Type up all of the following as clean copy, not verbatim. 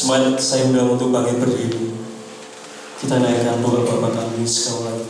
Semuanya saya undang untuk bangkit berdiri. Kita naikkan doa Bapa kami sekali lagi.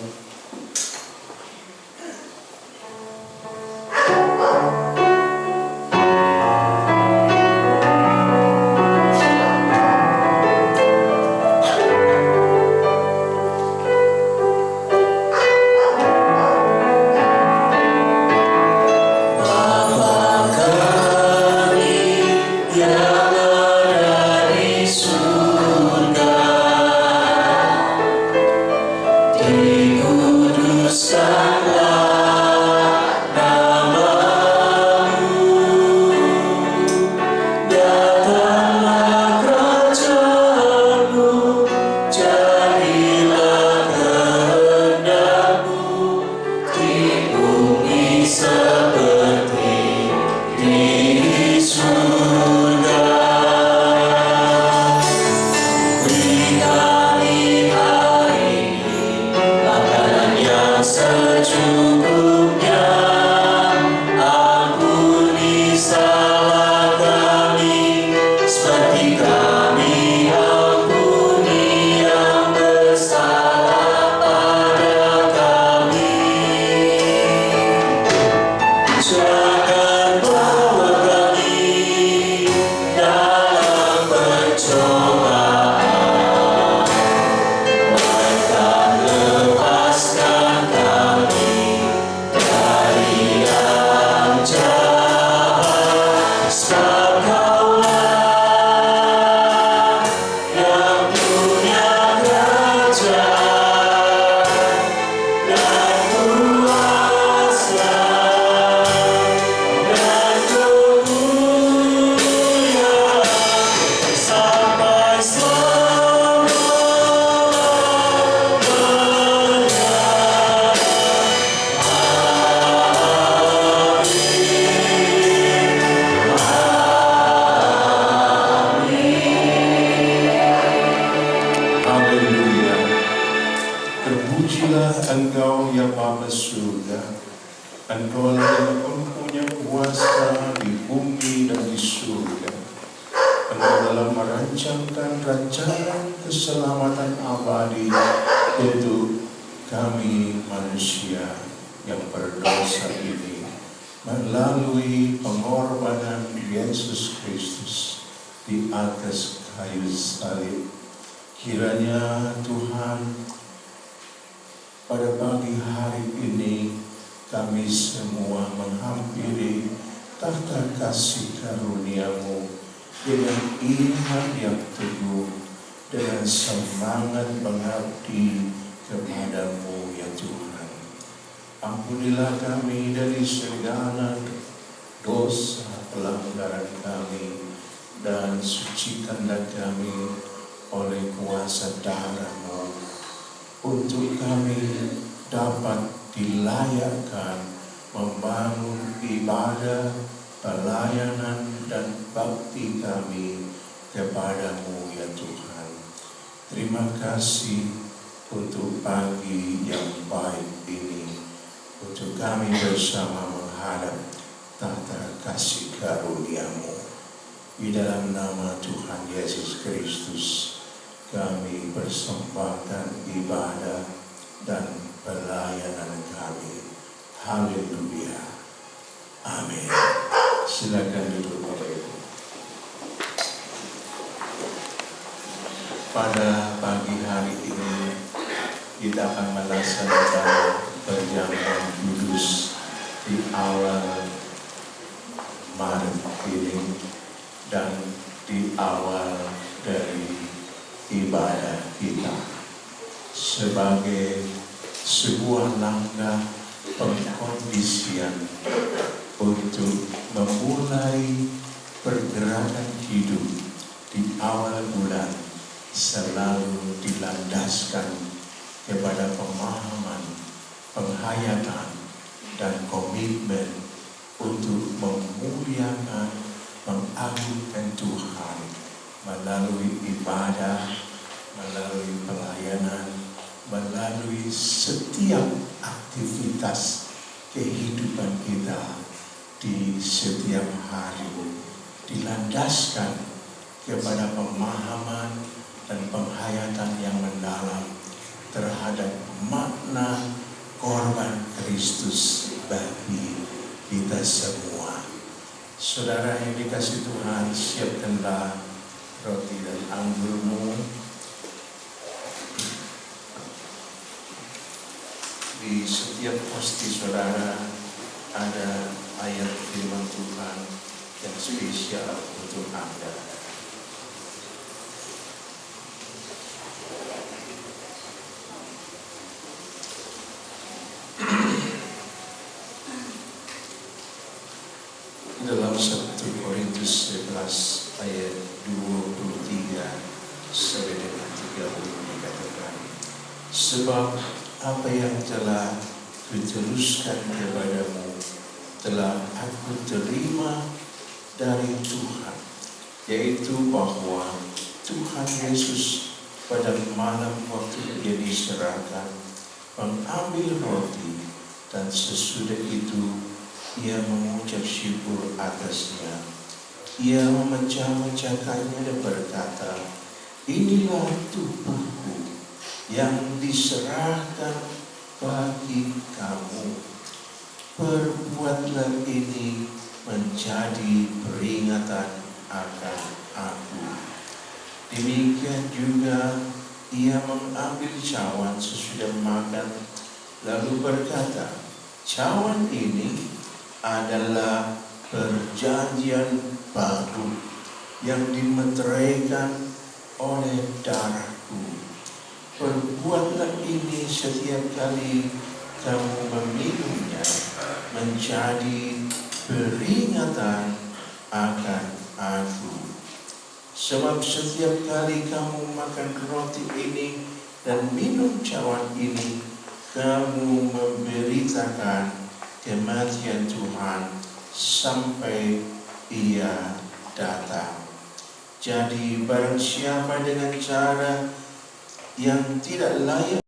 Engkau ya Bapa surga, Engkau yang mempunyai kuasa di bumi dan di surga. Engkau dalam merancangkan rancangan keselamatan abadi untuk kami manusia yang berdosa ini melalui pengorbanan Yesus Kristus di atas kayu salib. Kiranya Tuhan, pada pagi hari ini kami semua menghampiri tahta kasih karunia-Mu dengan iman yang teguh, dengan semangat mengabdi kepada-Mu ya Tuhan. Ampunilah kami dari segala dosa pelanggaran kami, dan sucikanlah kami oleh kuasa darah-Mu, untuk kami dapat dilayakkan membangun ibadah, pelayanan, dan bakti kami kepada-Mu ya Tuhan. Terima kasih untuk pagi yang baik ini, untuk kami bersama menghadap tahta kasih karunia-Mu. Di dalam nama Tuhan Yesus Kristus kami persembahkan ibadah dan pelayanan kami. Haleluya. Amin. Silakan duduk Bapak Ibu. Pada pagi hari ini kita akan melaksanakan perjamuan kudus di awal Maret ini dan di awal dari ibadah kita sebagai sebuah langkah pengkondisian untuk memulai pergerakan hidup di awal bulan, selalu dilandaskan kepada pemahaman, penghayatan, dan komitmen untuk memuliakan, mengagungkan Tuhan melalui ibadah, melalui pelayanan, melalui setiap aktivitas kehidupan kita di setiap hari, dilandaskan kepada pemahaman dan penghayatan yang mendalam terhadap makna korban Kristus bagi kita semua. Saudara yang dikasihi Tuhan, siapkanlah roti dan anggurmu. Di setiap hosti saudara ada ayat firman Tuhan yang spesial untuk Anda. Dalam 1 Korintus 11 ayat 23 sampai dengan 30 dikatakan, sebab apa yang telah kuteruskan kepadamu telah aku terima dari Tuhan, yaitu bahwa Tuhan Yesus pada malam waktu Dia diserahkan mengambil roti, dan sesudah itu Ia mengucap syukur atasnya. Ia memecah-mecahkannya dan berkata, inilah tubuhku yang diserahkan bagi kamu. Perbuatlah ini menjadi peringatan akan aku. Demikian juga ia mengambil cawan sesudah makan, lalu berkata, cawan ini adalah perjanjian baru yang dimeteraikan oleh darahku. Perbuatlah ini setiap kali kamu meminumnya menjadi peringatan akan aku. Sebab setiap kali kamu makan roti ini dan minum cawan ini, kamu memberitakan kematian Tuhan sampai Ia datang. Jadi barang siapa dengan cara yang tidak layak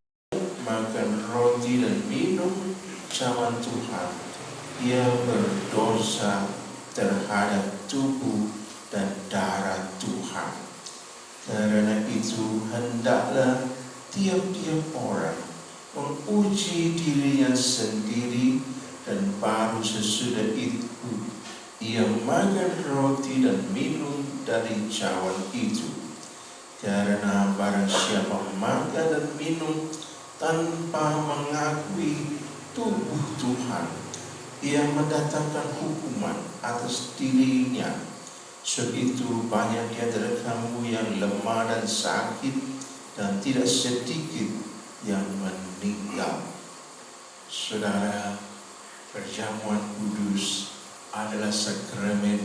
makan roti dan minum cawan Tuhan, ia berdosa terhadap tubuh dan darah Tuhan. Karena itu hendaklah tiap-tiap orang menguji dirinya sendiri, dan baru sesudah itu ia makan roti dan minum dari cawan itu. Karena barang siapa makan dan minum tanpa mengakui tubuh Tuhan, ia mendatangkan hukuman atas dirinya. Sebab itu banyak di antara kamu yang lemah dan sakit, dan tidak sedikit yang meninggal. Saudara, perjamuan kudus adalah sakramen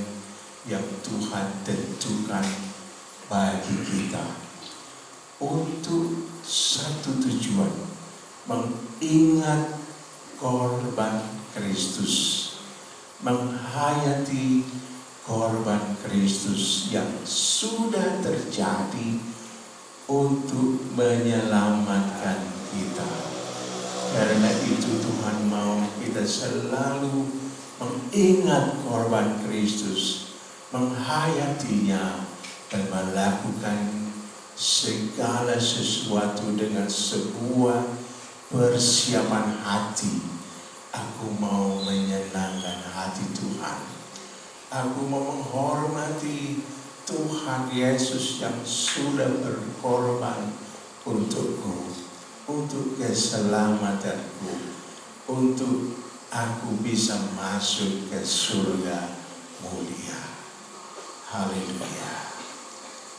yang Tuhan tentukan bagi kita untuk satu tujuan, mengingat korban Kristus, menghayati korban Kristus yang sudah terjadi untuk menyelamatkan kita. Karena itu Tuhan mau kita selalu mengingat korban Kristus, menghayatinya, dan melakukan segala sesuatu dengan sebuah persiapan hati. Aku mau menyenangkan hati Tuhan. Aku mau menghormati Tuhan Yesus yang sudah berkorban untukku, untuk keselamatanku, untuk aku bisa masuk ke surga mulia. Haleluya.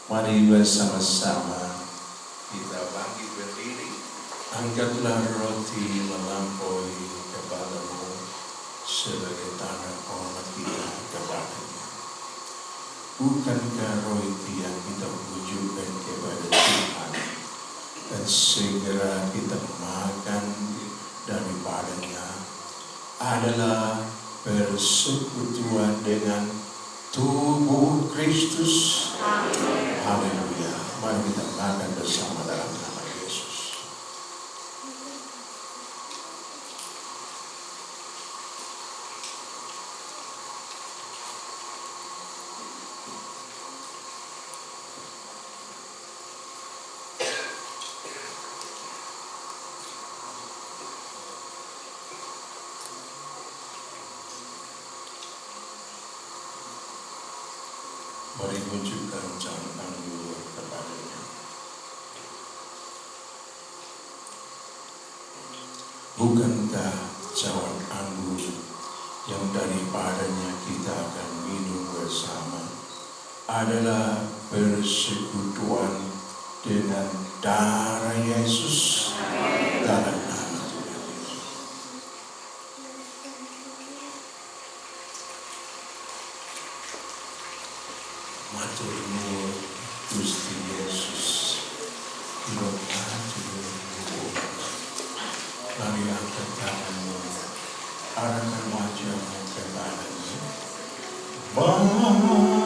Mari bersama-sama kita bangkit berdiri. Angkatlah roti melampaui kepadamu sebagai tanda hormat kita kepadanya. Bukankah roti yang kita wujudkan kepada Tuhan, dan segera kita makan daripadanya, adalah persekutuan dengan tubuh Kristus. Haleluya. Mari kita makan bersama dalam nama Yesus. Mari tunjukkan jalan anggur kepadanya. Bukankah cawan anggur yang daripadanya kita akan minum bersama adalah persekutuan dengan darah Yesus? Dalam nama Tuhan Yesus. Matur nuwun Gusti Yesus. Kula matur nuwun. Mari angkat tanganmu, arahkan wajahmu kepadanya. Matur nuwun.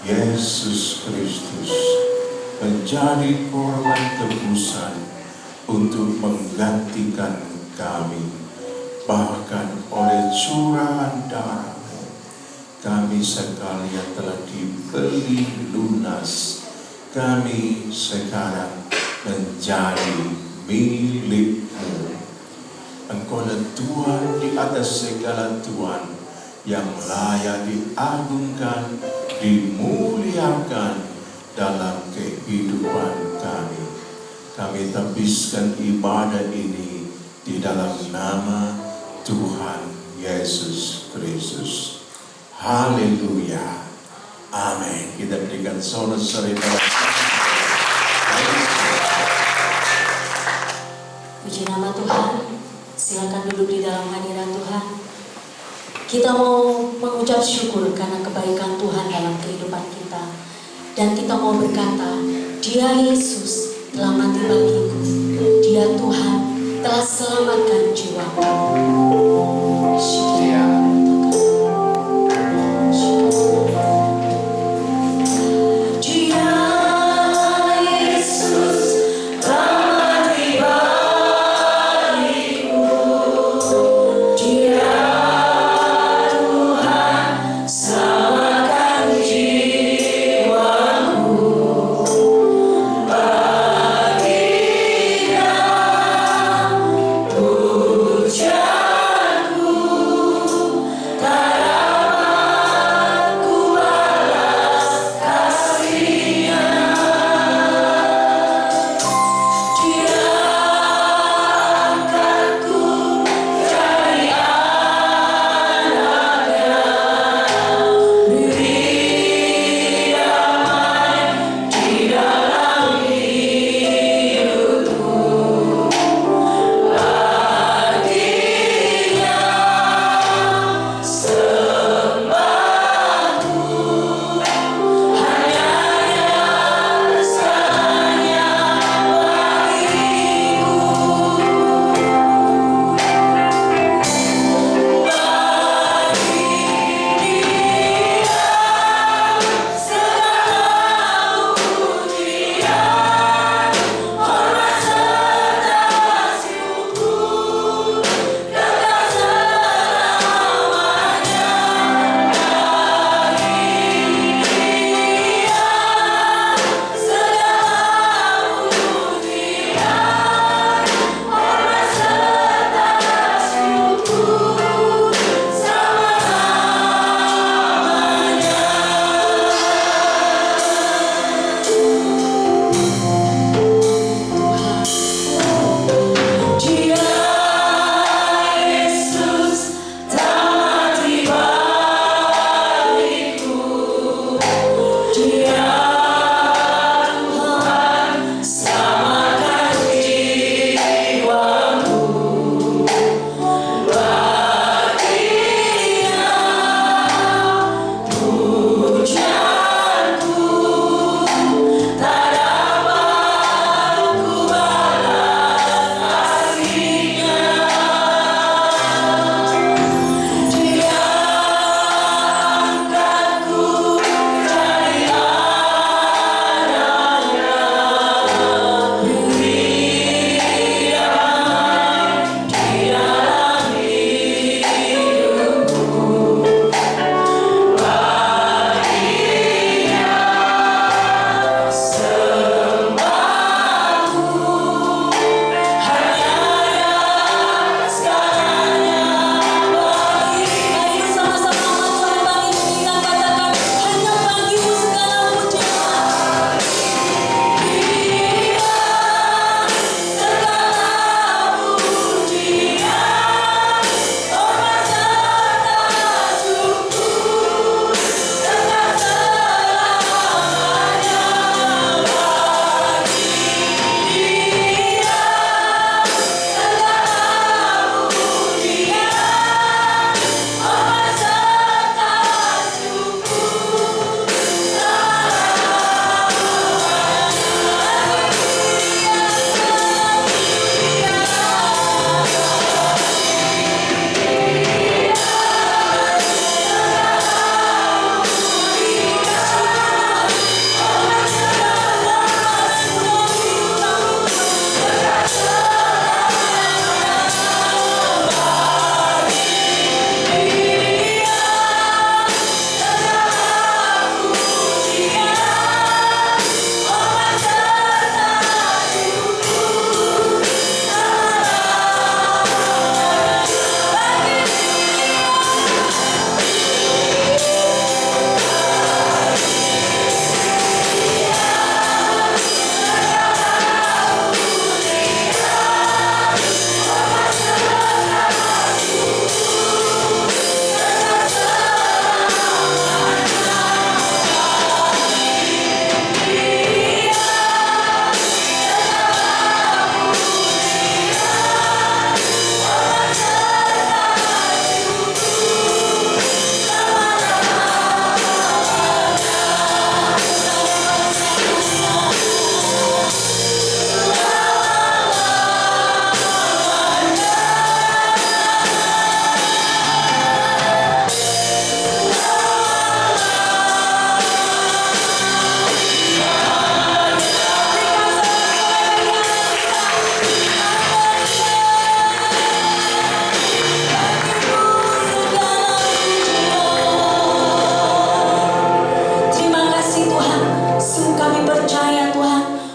Yesus Kristus menjadi korban tebusan untuk menggantikan kami, bahkan oleh curahan darah-Mu kami sekalian telah dibeli lunas. Kami sekarang menjadi milik-Mu. Engkaulah Tuhan di atas segala Tuhan, yang layak diagungkan, dimuliakan dalam kehidupan kami. Kami tabiskan ibadah ini di dalam nama Tuhan Yesus Kristus. Haleluya. Amin. Kita berikan sorak-sorai. Puji nama Tuhan. Silakan duduk di dalam hadirat Tuhan. Kita mau mengucap syukur karena kebaikan Tuhan dalam kehidupan kita. Dan kita mau berkata, Dia Yesus telah mati bagiku. Dia Tuhan telah selamatkan jiwaku. Pujaku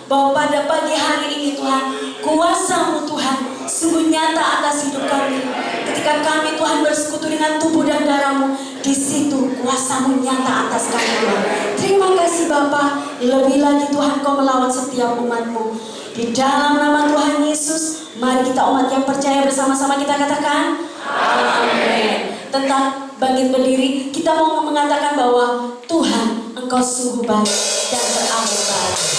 bahwa pada pagi hari ini Tuhan, kuasa-Mu Tuhan sungguh nyata atas hidup kami. Ketika kami Tuhan bersekutu dengan tubuh dan darah-Mu, di situ kuasa-Mu nyata atas kami Tuhan. Terima kasih Bapa. Lebih lagi Tuhan, Kau melawat setiap umat-Mu. Di dalam nama Tuhan Yesus, mari kita umat yang percaya bersama-sama kita katakan amin. Tentang bangkit berdiri, kita mau mengatakan bahwa Tuhan, Engkau sungguh baik dan teramat baik.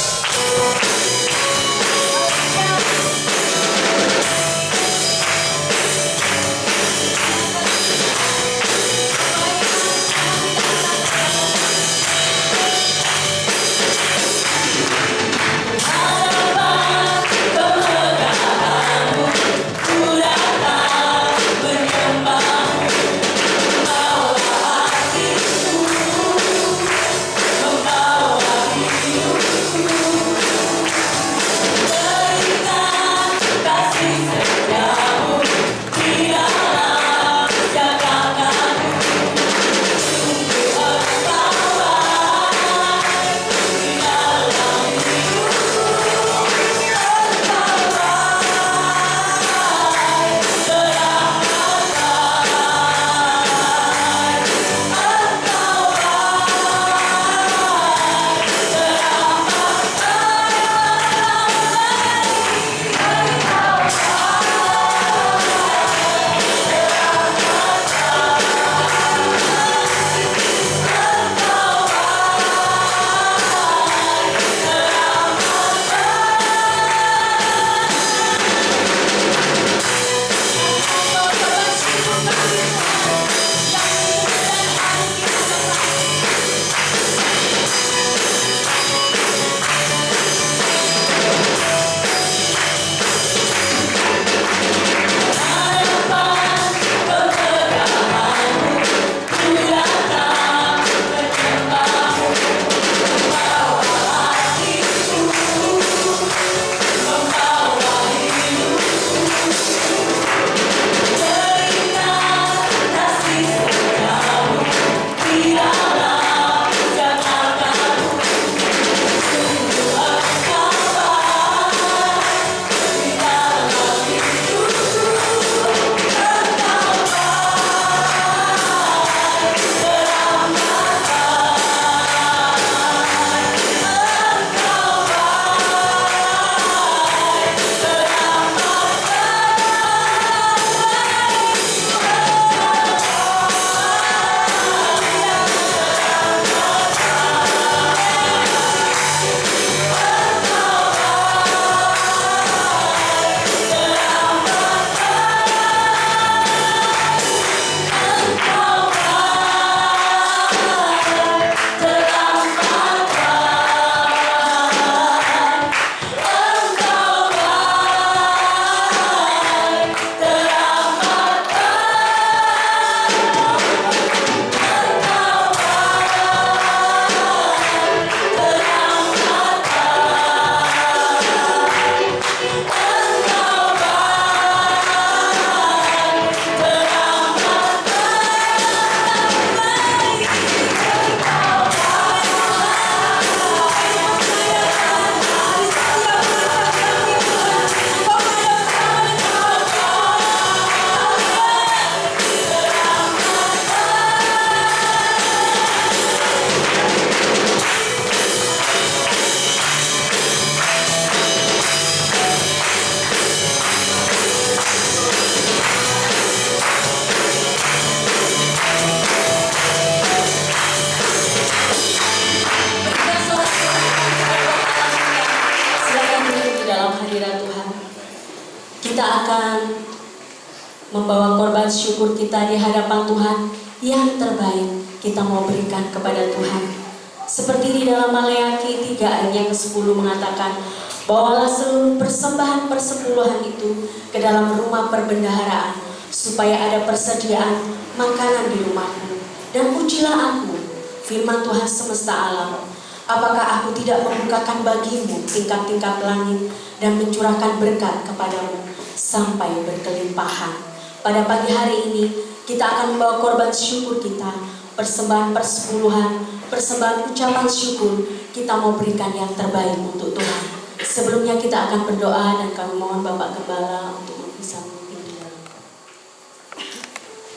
kita akan membawa korban syukur kita di hadapan Tuhan. Yang terbaik kita mau berikan kepada Tuhan. Seperti di dalam Maleakhi 3 ayat yang ke-10 mengatakan, bawalah seluruh persembahan persepuluhan itu ke dalam rumah perbendaharaan, supaya ada persediaan makanan di rumahmu. Dan ujilah aku, firman Tuhan semesta alam, apakah aku tidak membukakan bagimu tingkap-tingkap langit dan mencurahkan berkat kepadamu sampai berkelimpahan. Pada pagi hari ini kita akan membawa korban syukur kita, persembahan persepuluhan, persembahan ucapan syukur. Kita mau berikan yang terbaik untuk Tuhan. Sebelumnya kita akan berdoa dan kami mohon Bapak Gembala untuk bisa memimpin di dalam.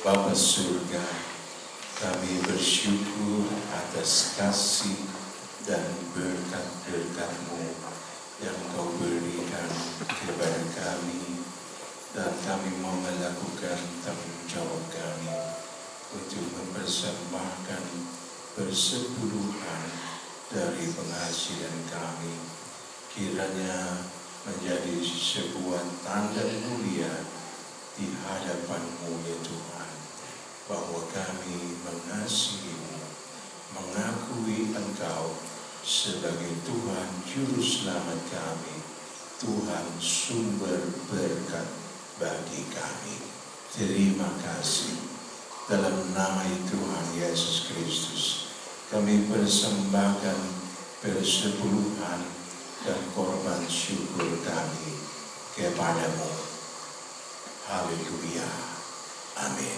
Bapa surga, kami bersyukur atas kasih dan berkat-berkat-Mu yang Kau berikan kepada kami, dan kami mau melakukan tanggung jawab kami untuk mempersembahkan persepuluhan dari penghasilan kami. Kiranya menjadi sebuah tanda mulia di hadapan-Mu ya Tuhan, bahwa kami mengasihi-Mu, mengakui Engkau sebagai Tuhan Juru Selamat kami, Tuhan sumber berkat bagi kami. Terima kasih. Dalam nama Tuhan Yesus Kristus, kami persembahkan persepuluhan dan korban syukur kami kepada-Mu. Haleluya. Amin.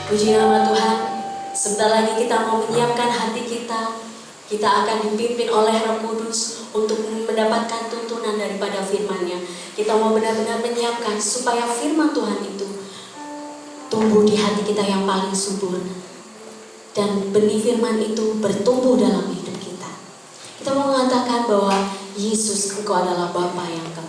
Puji nama Tuhan. Sebentar lagi kita mau menyiapkan hati kita. Kita akan dipimpin oleh Roh Kudus untuk mendapatkan tuntunan daripada firman-Nya. Kita mau benar-benar menyiapkan supaya firman Tuhan itu tumbuh di hati kita yang paling subur. Dan benih firman itu bertumbuh dalam hidup kita. Kita mau mengatakan bahwa Yesus, Engkau adalah Bapa yang kekal.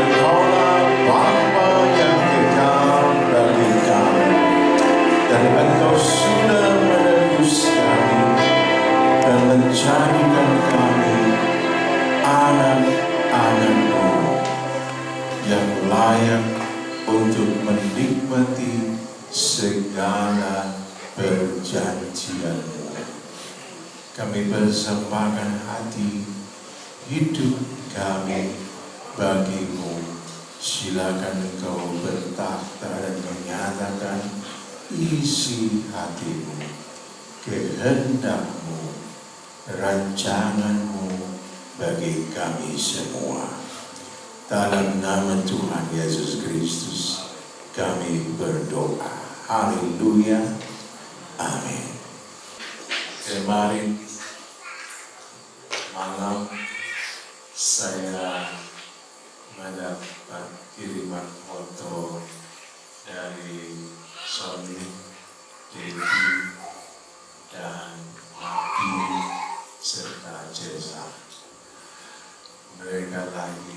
Engkaulah Bapa yang kekal bagi kami, dan Engkau sudah menebus kami dan menjadikan kami anak-anak-Mu yang layak untuk menikmati segala perjanjian-Mu. Kami persembahkan hati hidup kami bagi-Mu. Silakan Engkau bertakhta dan menyatakan isi hati-Mu, kehendak-Mu, rancangan-Mu bagi kami semua. Dalam nama Tuhan Yesus Kristus kami berdoa. Haleluya. Amin. Kemarin malam saya mendapat kiriman foto dari Sony, Dedi, dan Maki serta Jeza. Mereka lagi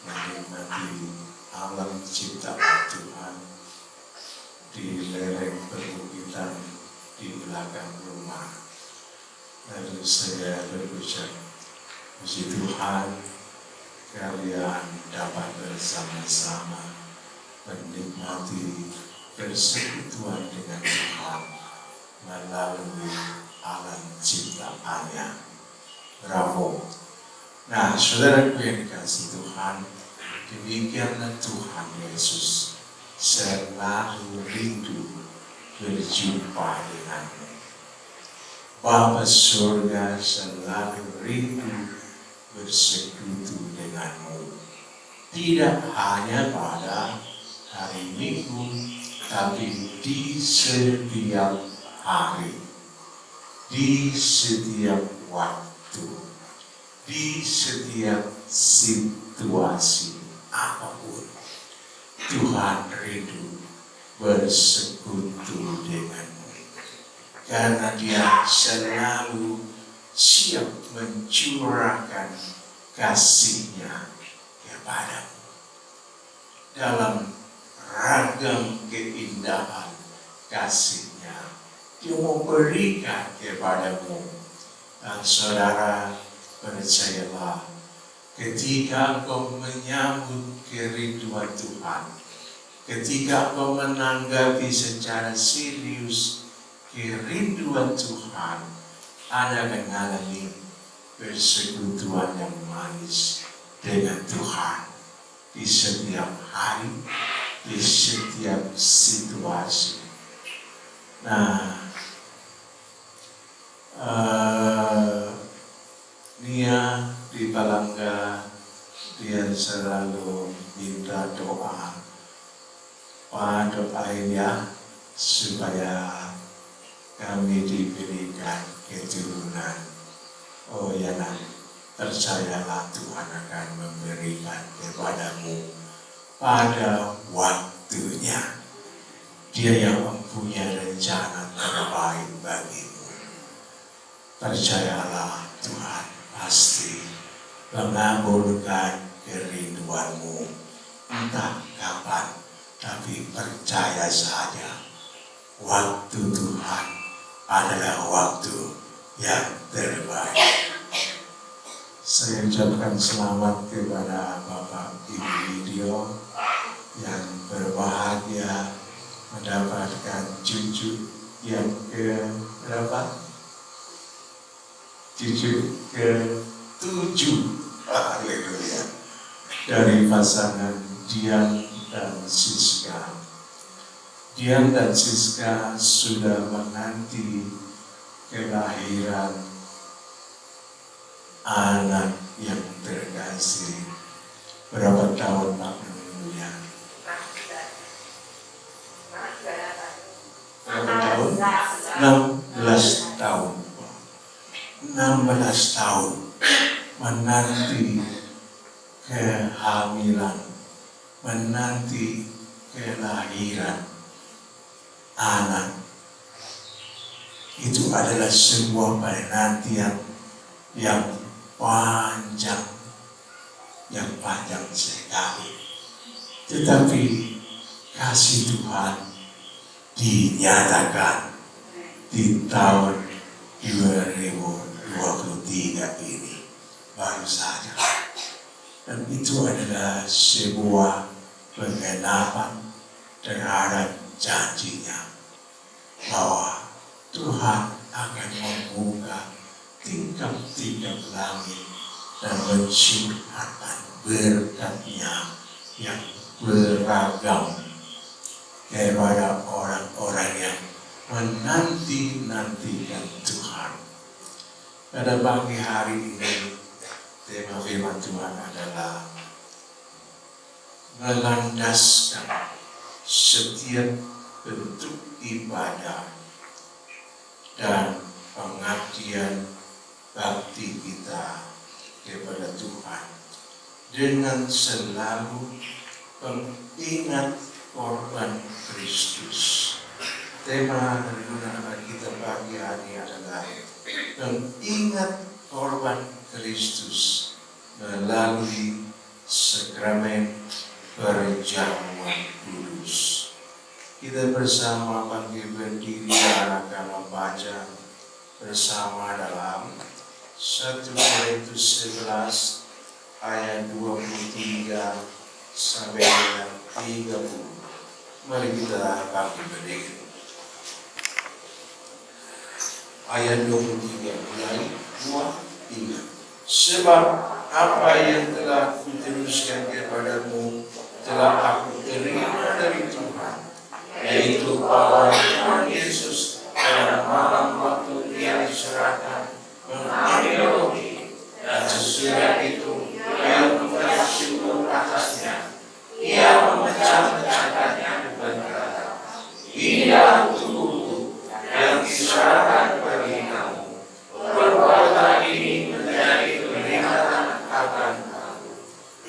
menikmati alam ciptaan Tuhan di lereng perbukitan di belakang rumah. Lalu saya berucap, puji Tuhan, kalian dapat bersama-sama menikmati persekutuan dengan Tuhan melalui alam ciptaannya. Bravo. Nah, saudaraku yang dikasihi Tuhan, demikianlah Tuhan Yesus selalu rindu berjumpa denganmu. Bapa surga selalu rindu bersekutu denganmu. Tidak hanya pada hari Minggu, tapi di setiap hari, di setiap waktu, di setiap situasi apapun. Tuhan rindu bersekutu denganmu. Karena Dia selalu siap mencurahkan kasih-Nya kepadamu dalam ragam keindahan kasih-Nya. Dia mau berikan kepadamu. Dan saudara, percayalah, ketika kau menyambut kerinduan Tuhan, ketika kau menanggapi secara serius kerinduan Tuhan, Anda akan mengalami persekutuan yang manis dengan Tuhan di setiap hari, di setiap situasi. Nah, Nia di Palangga, dia selalu minta doa. Pak, doain ya supaya kami diberikan keturunan. Oh ya, nak, percayalah Tuhan akan memberikan kepadamu pada waktunya. Dia yang mempunyai rencana terbaik bagimu. Percayalah, Tuhan pasti mengabulkan kerinduanmu. Entah kapan, tapi percaya saja, waktu Tuhan adalah waktu yang terbaik. Saya ucapkan selamat kepada Bapak Ibu Video yang berbahagia mendapatkan cucu yang ke-berapa? Cucu ke-7. Haleluya. Dari pasangan Dian dan Siska. Dian dan Siska sudah menanti kelahiran anak yang terkasih. Berapa tahun Pak menunggunya? Berapa tahun? 16 tahun. 16 tahun menanti kehamilan, menanti kelahiran anak. Itu adalah sebuah penantian yang panjang. yang panjang sekali. Tetapi kasih Tuhan dinyatakan di tahun 2023 ini baru saja. Dan itu adalah sebuah penggenapan terhadap janjinya bahwa Tuhan akan membuka tingkap-tingkap langit dan mencurahkan berkat-Nya yang beragam kepada orang-orang yang menanti-nantikan Tuhan. Pada pagi hari ini, tema firman Tuhan adalah melandaskan setiap bentuk ibadah dan pengabdian bakti kita kepada Tuhan dengan selalu mengingat korban Kristus. Tema renungan kita pagi hari adalah mengingat korban Kristus melalui sakramen perjamuan kudus. Kita bersama bangkit berdiri dan akan membaca bersama dalam 1 Korintus 11 ayat 23 sampai dengan 30. Mari kita bangkit berdiri. Ayat 23 mulai 2-3. Sebab apa yang telah kuteruskan kepadamu telah aku terima dari Tuhan, yaitu bahwa Tuhan Yesus pada malam waktu Dia diserahkan mengambil roti, dan sesudah itu Ia mengucap syukur atasnya. Ia memecah-mecahkannya dan berkata, "Inilah tubuhku yang diserahkan bagi kamu. Perbuatlah ini menjadi peringatan akan aku."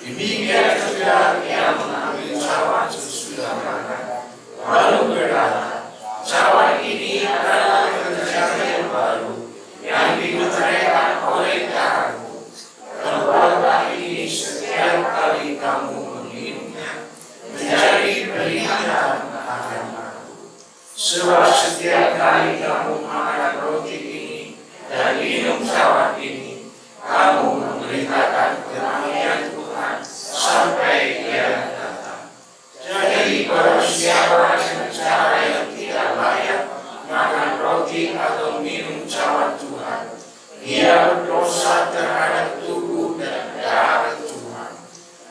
Demikian juga Ia mengambil cawan sesudah makan, lalu berkata, "Cawan ini adalah perjanjian baru yang dimeteraikan oleh darahku. Perbuatlah ini setiap kali kamu meminumnya menjadi peringatan akan aku. Sebab setiap kali kamu makan roti ini dan minum cawan ini, kamu memberitakan kematian Tuhan sampai Ia datang. Jadi barang siapa dengan cara yang tidak layak makan roti atau minum cawan Tuhan, ia berdosa terhadap tubuh dan darah Tuhan.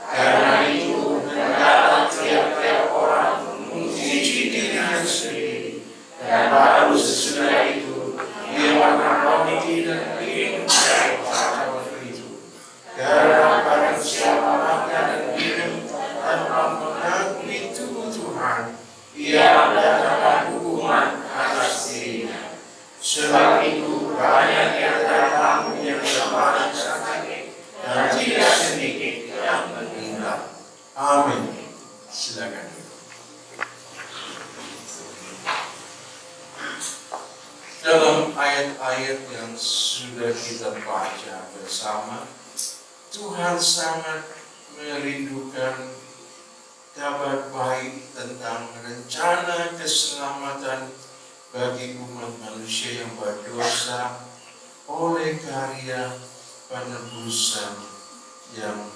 Karena itu hendaklah tiap-tiap orang menguji dirinya sendiri, dan baru sesudah itu ia makan roti dan minum cawan itu. Karena barang siapa makan dan minum tanpa mengakui tubuh Tuhan, ia mendatangkan hukuman atas dirinya. Sebab itu banyak di antara kamu yang semakin sakit, dan tidak sedikit yang meninggal. Amin. Silakan. Dalam ayat-ayat yang sudah kita baca bersama, Tuhan sangat merindukan kabar baik tentang rencana keselamatan bagi umat manusia yang berdosa oleh karya penebusan yang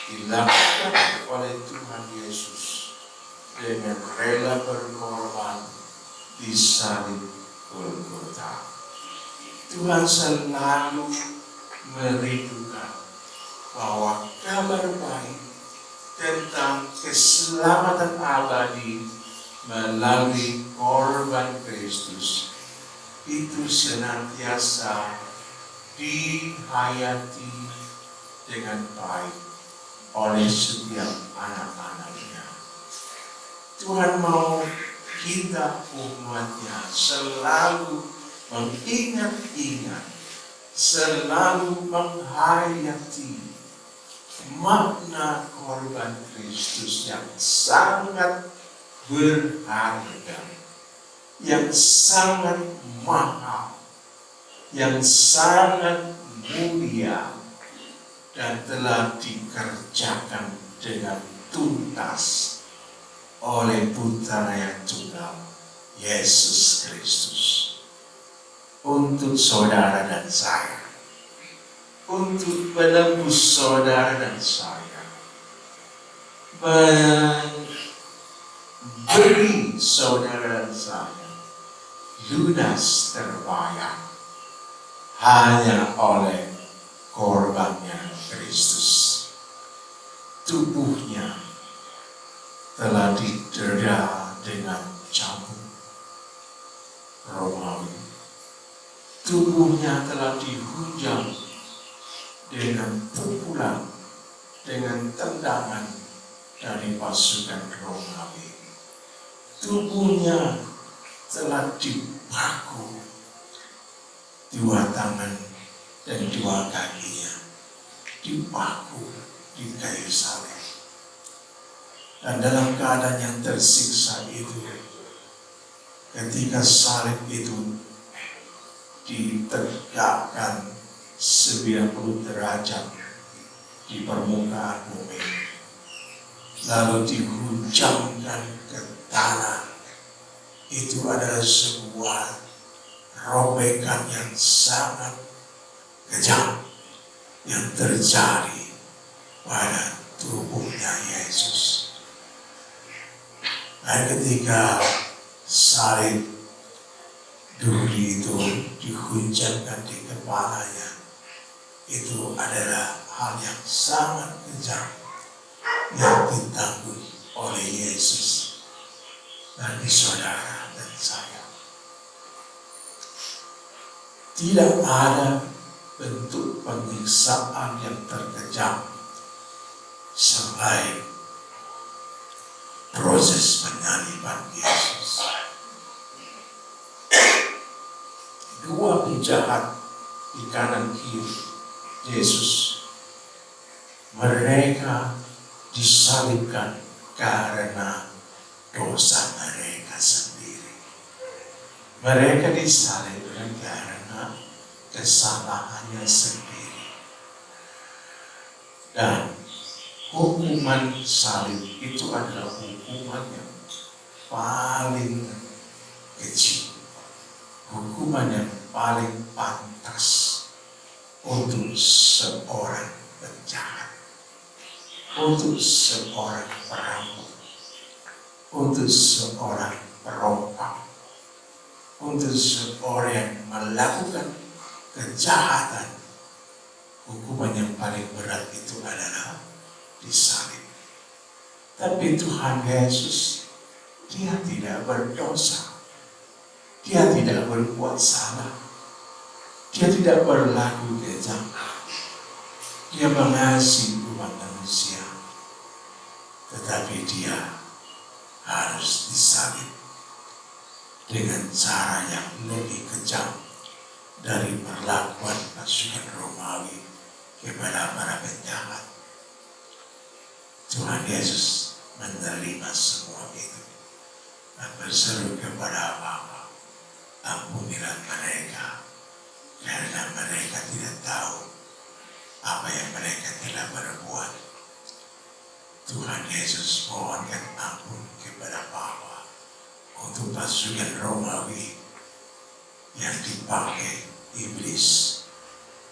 dilakukan oleh Tuhan Yesus dengan rela berkorban di salib Golgota. Tuhan selalu merindukan bahwa kabar baik tentang keselamatan abadi melalui korban Kristus itu senantiasa dihayati dengan baik oleh setiap anak-anaknya. Tuhan mau kita umatnya selalu mengingat-ingat, selalu menghayati makna korban Kristus yang sangat berharga, yang sangat mahal, yang sangat mulia, dan telah dikerjakan dengan tuntas oleh Putra yang tunggal, Yesus Kristus. Untuk saudara dan saya, untuk menembus saudara dan saya, beri saudara dan saya lunas terbayar hanya oleh korbannya Kristus. Tubuhnya telah didera dengan cambuk Romawi. Tubuhnya telah dihujam dengan pukulan, dengan tendangan dari pasukan Romawi. Tubuhnya telah dipaku, dua tangan dan dua kakinya dipaku di kayu salib. Dan dalam keadaan yang tersiksa itu, ketika salib itu ditegakkan 90 derajat di permukaan bumi, lalu dihujamkan ke tanah, itu adalah sebuah robekan yang sangat kejam yang terjadi pada tubuhnya Yesus. Dan ketika salib duri itu dihujamkan di kepalanya, itu adalah hal yang sangat kejam yang ditanggung oleh Yesus bagi saudara dan saya. Tidak ada bentuk penyiksaan yang terkejam selain proses penyaliban Yesus. Dua penjahat di kanan kiri Yesus, mereka disalibkan karena dosa mereka sendiri. Mereka disalibkan karena kesalahannya sendiri. Dan hukuman salib itu adalah hukuman yang paling kecil, hukuman yang paling pantas untuk seorang penjahat, untuk seorang perampok, untuk seorang perompak, untuk seorang yang melakukan kejahatan. Hukuman yang paling berat itu adalah disalib. Tapi Tuhan Yesus, Dia tidak berdosa, Dia tidak berbuat salah, Dia tidak berlaku kejam. Dia mengasihi umat manusia, tetapi Dia harus disalib dengan cara yang lebih kejam dari perlakuan pasukan Romawi kepada para penjahat. Tuhan Yesus menerima semua itu dan berseru kepada Bapa, ampunilah mereka, karena mereka tidak tahu apa yang mereka telah berbuat. Tuhan Yesus mohonkan ampun kepada Bapa untuk pasukan Romawi yang dipakai iblis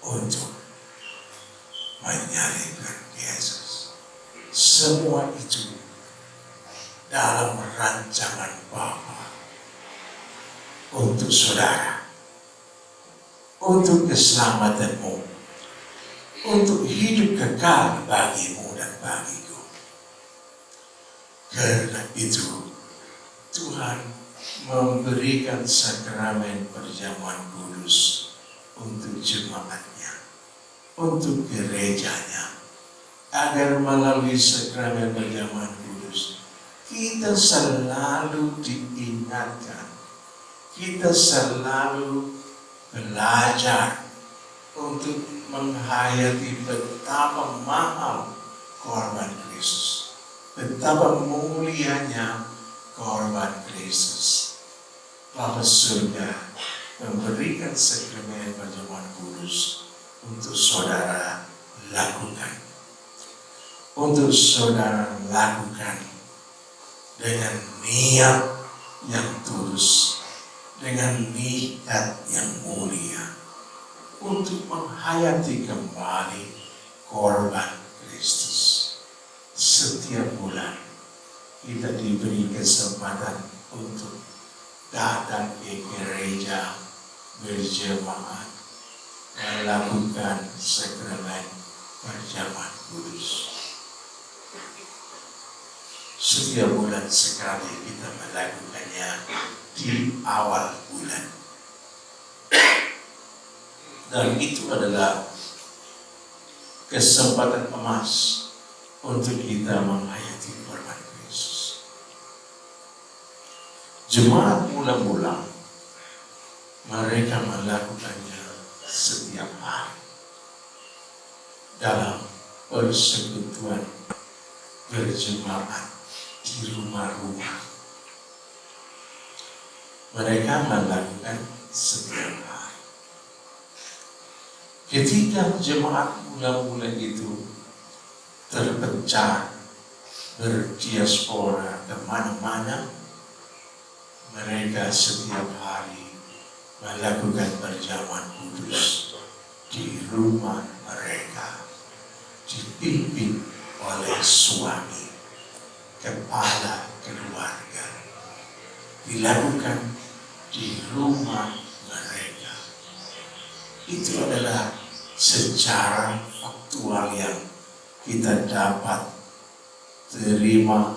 untuk menyalibkan Yesus. Semua itu dalam rancangan Bapa untuk saudara, untuk keselamatanmu, untuk hidup kekal bagimu dan bagiku. Karena itu Tuhan memberikan sakramen perjamuan kudus untuk jemaatnya, untuk gerejanya, agar melalui sakramen perjamuan kudus kita selalu diingatkan, kita selalu belajar untuk menghayati betapa mahal korban Kristus, betapa mulianya korban Kristus. Bapa surga memberikan sakramen perjamuan kudus untuk saudara lakukan. Untuk saudara lakukan dengan niat yang tulus, dengan niat yang mulia, untuk menghayati kembali korban Kristus. Setiap bulan kita diberi kesempatan untuk datang ke gereja berjemaat melakukan sakramen perjamuan kudus. Setiap bulan sekali kita melakukannya di awal bulan. Dan itu adalah kesempatan emas untuk kita menghayati korban Kristus. Jemaat mula-mula mereka melakukannya setiap hari dalam persekutuan berjemaat di rumah-rumah. Mereka melakukan setiap hari. Ketika jemaat mula-mula itu terpecah berdiaspora kemana-mana, mereka setiap hari melakukan perjamuan kudus di rumah mereka, dipimpin oleh suami, kepala keluarga, dilakukan di rumah mereka. Itu adalah secara faktual yang kita dapat terima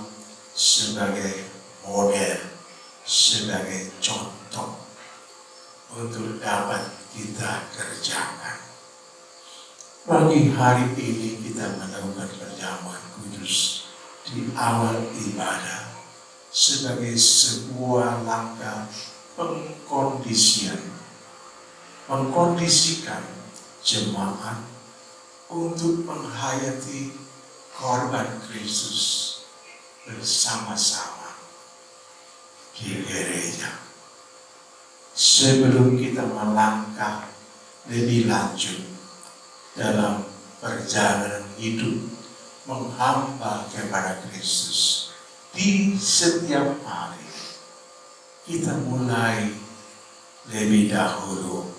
sebagai model, sebagai contoh untuk dapat kita kerjakan. Pagi hari ini kita melakukan perjamuan kudus di awal ibadah sebagai sebuah langkah mengkondisikan jemaat untuk menghayati korban Kristus bersama-sama di gereja. Sebelum kita melangkah lebih lanjut dalam perjalanan hidup menghamba kepada Kristus di setiap hari, kita mulai lebih dahulu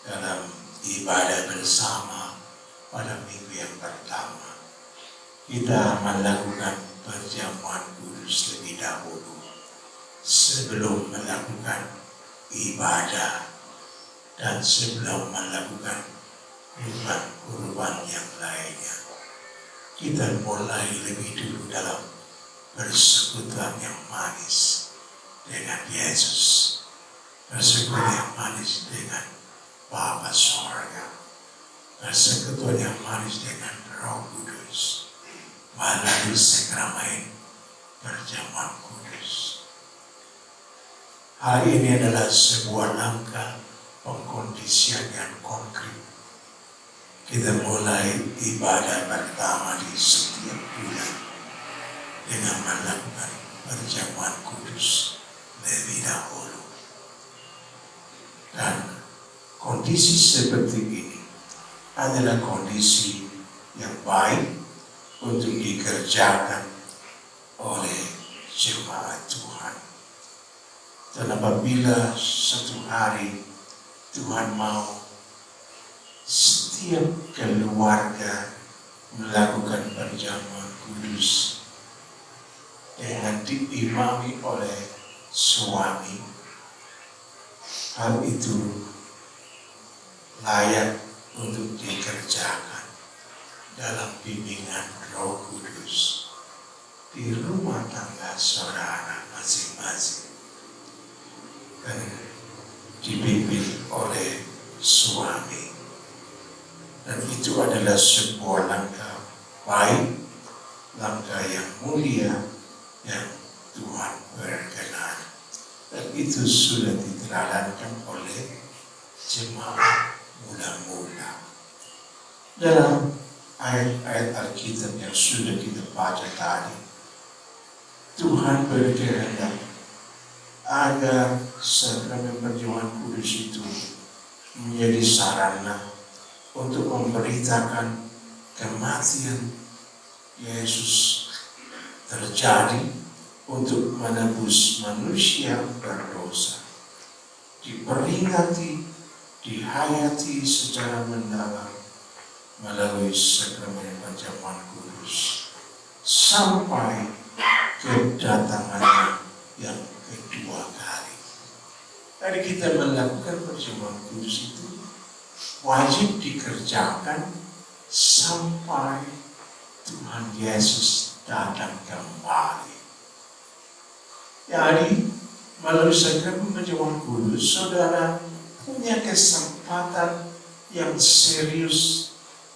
dalam ibadah bersama pada minggu yang pertama. Kita melakukan perjamuan kudus lebih dahulu sebelum melakukan ibadah dan sebelum melakukan kurban yang lainnya. Kita mulai lebih dulu dalam persekutuan yang manis dengan Yesus, persekutuan yang manis dengan Bapa Sorga, persekutuan yang manis dengan Roh Kudus melalui sakramen perjamuan kudus. Hal ini adalah sebuah langkah pengkondisian yang konkret. Kita mulai ibadah pertama di setiap bulan dengan melakukan perjamuan kudus lebih dahulu. Dan kondisi seperti ini adalah kondisi yang baik untuk dikerjakan oleh jemaat Tuhan. Dan apabila satu hari Tuhan mau setiap keluarga melakukan perjamuan kudus dengan diimami oleh suami, hal itu layak untuk dikerjakan dalam bimbingan Roh Kudus di rumah tangga saudara masing-masing dan dipimpin oleh suami. Dan itu adalah sebuah langkah baik, langkah yang mulia yang Tuhan berkenan. Dan itu sudah diterangkan oleh jemaat mula-mula. Dalam ayat-ayat Alkitab yang sudah kita baca tadi, Tuhan berkehendak agar sakramen perjamuan kudus itu menjadi sarana untuk memberitakan kematian Yesus terjadi untuk menebus manusia berdosa. Diperingati, dihayati secara mendalam melalui sakramen perjamuan kudus sampai kedatangannya yang kedua kali. Jadi kita melakukan perjamuan kudus itu wajib dikerjakan sampai Tuhan Yesus datang kembali. Jadi melalui sakramen perjamuan kudus, saudara punya kesempatan yang serius,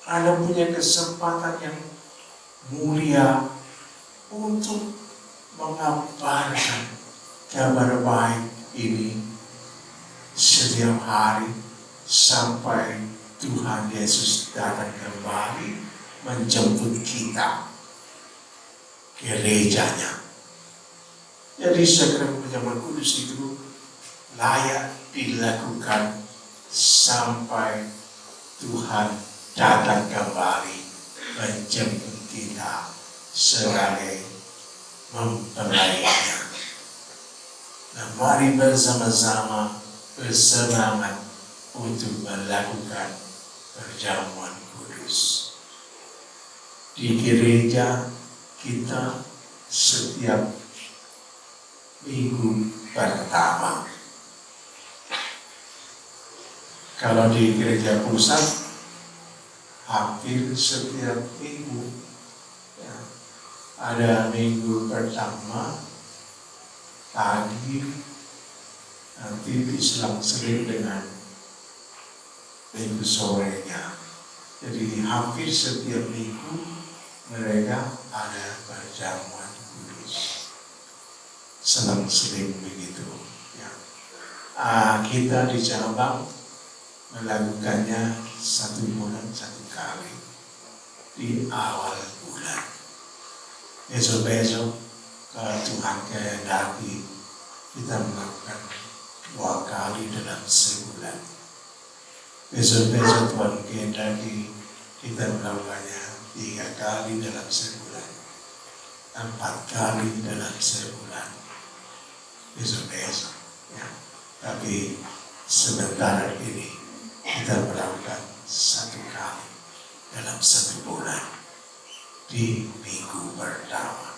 Anda punya kesempatan yang mulia untuk mengabarkan kabar baik ini setiap hari sampai Tuhan Yesus datang kembali menjemput kita gerejanya. Jadi sakramen perjamuan kudus itu layak dilakukan sampai Tuhan datang kembali menjemput kita sebagai mempelainya. Nah, mari bersama-sama bersemangat untuk melakukan perjamuan kudus. Di gereja kita setiap minggu pertama. Kalau di gereja pusat hampir setiap minggu, ya, ada minggu pertama pagi, nanti diselang-seling dengan minggu sorenya. Jadi hampir setiap minggu mereka ada perjamuan kudus, selang-seling begitu. Ya. Kita di Cabang melakukannya 1 bulan 1 kali di awal bulan. Besok-besok kalau Tuhan kehendaki kita melakukan 2 kali dalam sebulan. Besok-besok Tuhan kehendaki kita melakukannya 3 kali dalam sebulan, 4 kali dalam sebulan. Besok-besok, ya. Tapi sebentar ini kita melakukan 1 kali dalam 1 bulan di minggu pertama.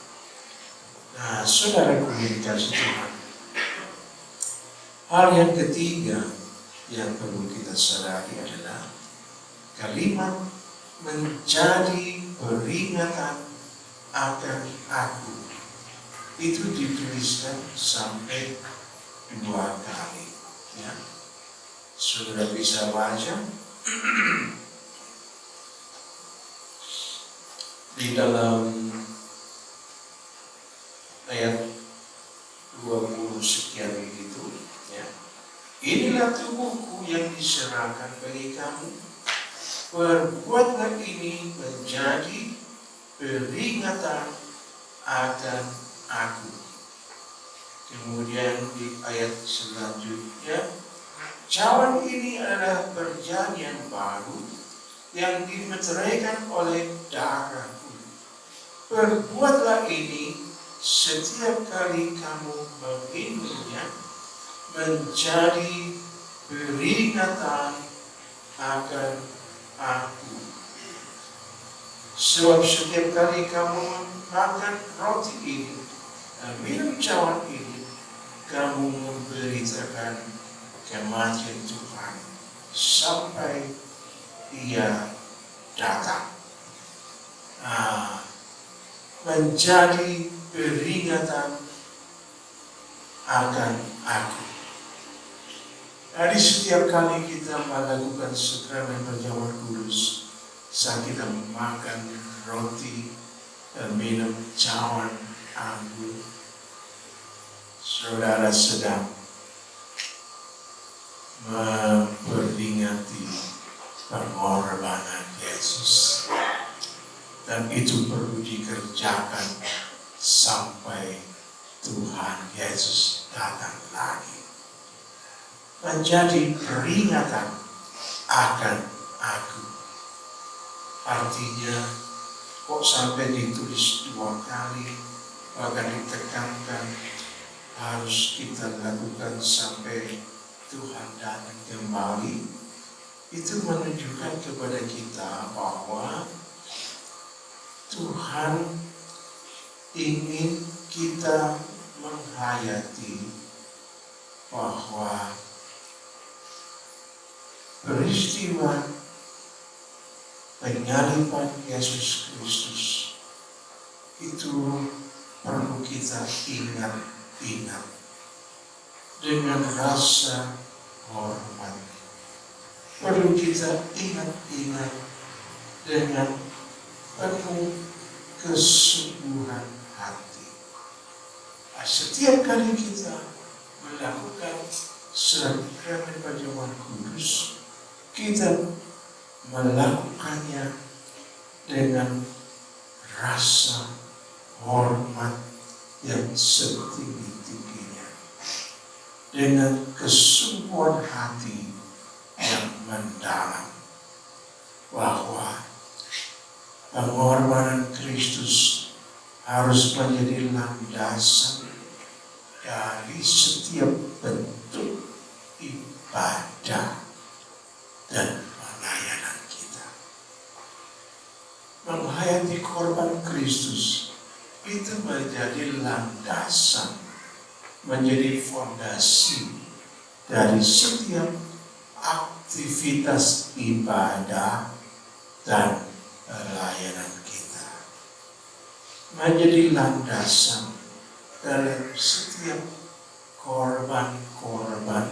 Nah, saudara yang dikasihi Tuhan, hal yang ketiga yang perlu kita sadari adalah kalimat menjadi peringatan akan aku itu dituliskan sampai 2 kali. Ya. Saudara bisa baca di dalam ayat 20 sekian begitu, ya. Inilah tubuhku yang diserahkan bagi kamu, perbuatlah ini menjadi peringatan akan aku. Kemudian di ayat selanjutnya, cawan ini adalah perjanjian baru yang dimeteraikan oleh darahku. Perbuatlah ini setiap kali kamu meminumnya menjadi peringatan akan aku. Sebab setiap kali kamu makan roti ini dan minum cawan ini, kamu memberitakan kematian Tuhan sampai Dia datang. Menjadi peringatan akan aku. Jadi setiap kali kita melakukan sakramen perjamuan kudus, saat kita makan roti dan minum cawan anggur, saudara sedang memperingati pengorbanan Yesus, dan itu perlu dikerjakan sampai Tuhan Yesus datang lagi. Menjadi peringatan akan aku. Artinya kok sampai ditulis 2 kali, bahkan ditekankan harus kita lakukan sampai Tuhan datang kembali. Itu menunjukkan kepada kita bahwa Tuhan ingin kita menghayati bahwa peristiwa penyaliban Yesus Kristus itu perlu kita ingat dengan rasa hormat. Perlu kita ingat dengan penuh kesungguhan hati. Setiap kali kita melakukan sakramen perjamuan kudus, kita melakukannya dengan rasa hormat yang setinggi-tingginya, dengan kesungguhan hati yang mendalam, bahwa pengorbanan Kristus harus menjadi landasan dari setiap bentuk ibadah dan pelayanan kita. Menghayati korban Kristus itu menjadi landasan, menjadi fondasi dari setiap aktivitas ibadah dan pelayanan kita. Menjadi landasan dalam setiap korban-korban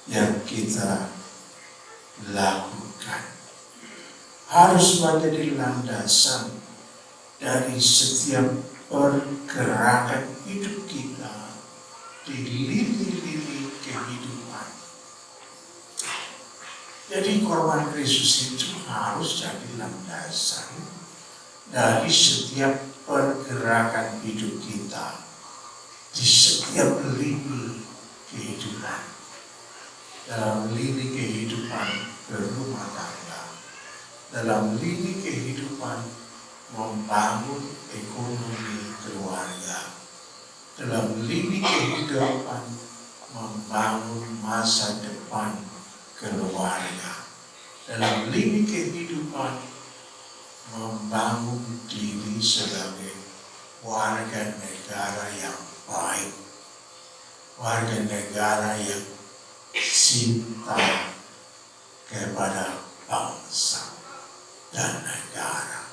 yang kita lakukan. Harus menjadi landasan dari setiap pergerakan hidup kita di lini-lini kehidupan. Jadi korban Kristus itu harus jadi landasan dari setiap pergerakan hidup kita di setiap lini kehidupan. Dalam lini kehidupan berumah tangga, dalam lini kehidupan membangun ekonomi keluarga, dalam lini kehidupan membangun masa depan keluarga, dalam lini kehidupan membangun diri sebagai warga negara yang baik, warga negara yang cinta kepada bangsa dan negara.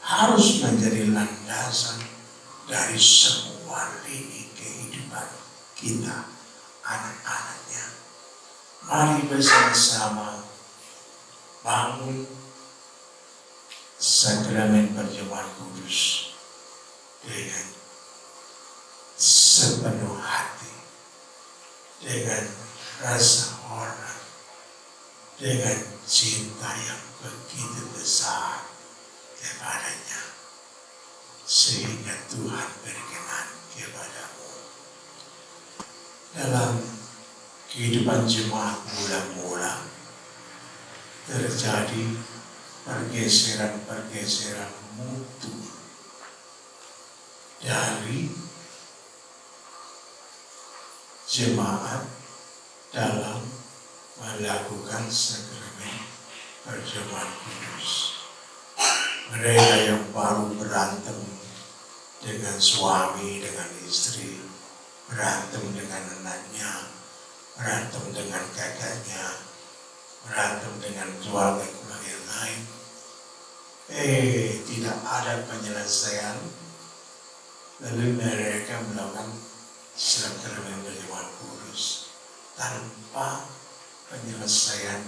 Harus menjadi landasan dari semua lini kehidupan kita, anak-anaknya. Mari bersama-sama bangun sakramen perjamuan kudus dengan sepenuh hati, dengan rasa hormat, dengan cinta yang begitu besar kepadanya, sehingga Tuhan berkenan kepadamu. Dalam kehidupan jemaat mula-mula terjadi pergeseran-pergeseran mutu dari jemaat dalam melakukan sakramen perjamuan kudus. Mereka yang baru berantem dengan suami, dengan istri, berantem dengan anaknya, berantem dengan kakaknya, berantem dengan keluarga yang lain. Tidak ada penyelesaian. Lalu mereka melakukan sakramen perjamuan kudus tanpa penyelesaian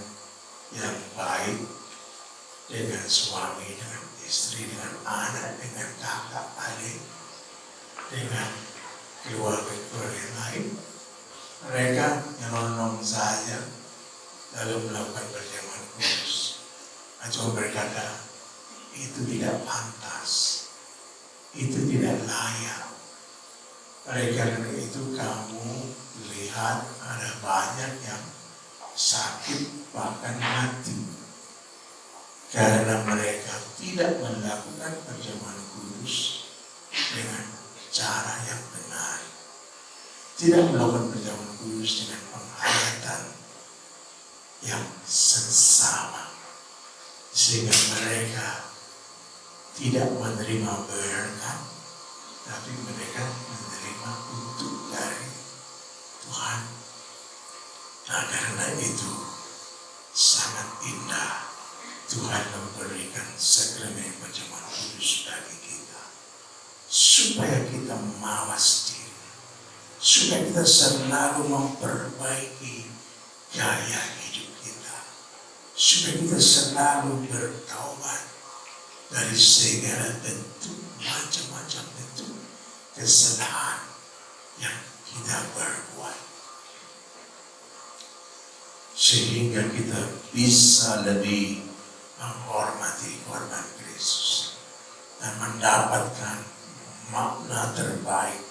yang baik dengan suami, dengan istri, dengan anak, dengan kakak, adik, dengan keluarga yang lain. Mereka nyelonong saja lalu melakukan perjamuan kudus. Cuma berkata, itu tidak pantas, itu tidak layak. Oleh karena itu kamu lihat ada banyak yang sakit bahkan mati, karena mereka tidak melakukan perjamuan kudus dengan cara yang benar, tidak melakukan perjamuan kudus dengan penghayatan yang seksama, sehingga mereka tidak menerima berkat, tapi mereka menerima untuk dari Tuhan. Nah, karena itu sangat indah Tuhan memberikan sakramen perjamuan kudus bagi kita, supaya kita mawas diri, supaya kita selalu memperbaiki gaya hidup kita, supaya kita selalu bertaubat dari segala bentuk, macam-macam bentuk kesalahan yang kita berbuat, sehingga kita bisa lebih menghormati korban Kristus dan mendapatkan makna terbaik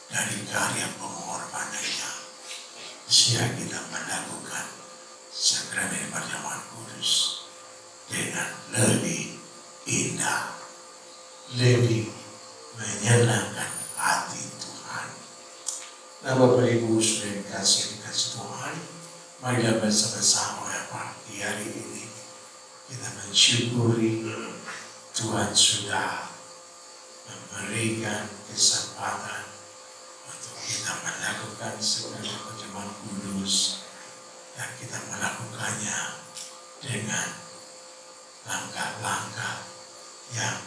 dari karya pengorbanannya, sehingga kita melakukan sakramen perjamuan kudus dengan lebih indah, lebih menyenangkan hati Tuhan. Nah, Bapak Ibu sudah dikasih Tuhan, marilah bersama-sama ya Pak, di hari ini kita mensyukuri Tuhan sudah memberikan kesempatan untuk kita melakukan segala perjamuan kudus, dan kita melakukannya dengan langkah-langkah yang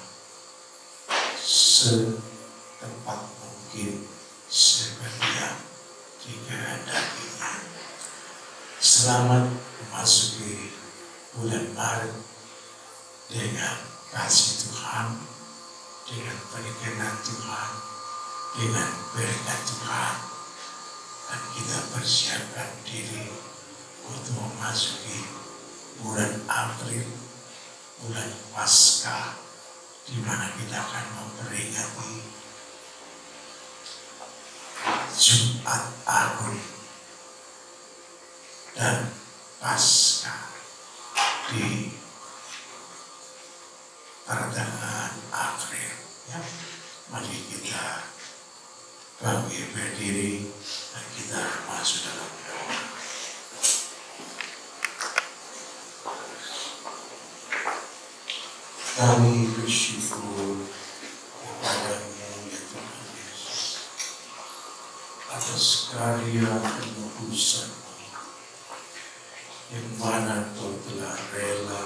setepat mungkin seperti yang dikehendakinya. Selamat memasuki bulan Maret dengan kasih Tuhan, dengan perkenan Tuhan, dengan berkat Tuhan, dan kita persiapkan diri untuk memasuki bulan April, bulan Paskah, di mana kita akan memperingati Jumat Agung dan Paskah di pertengahan April. Ya, mari kita bangkit berdiri dan kita masuk dalam doa. Kami bersyukur kepada-Mu ya Tuhan Yesus atas karya penebusan-Mu, yang mana Kau telah rela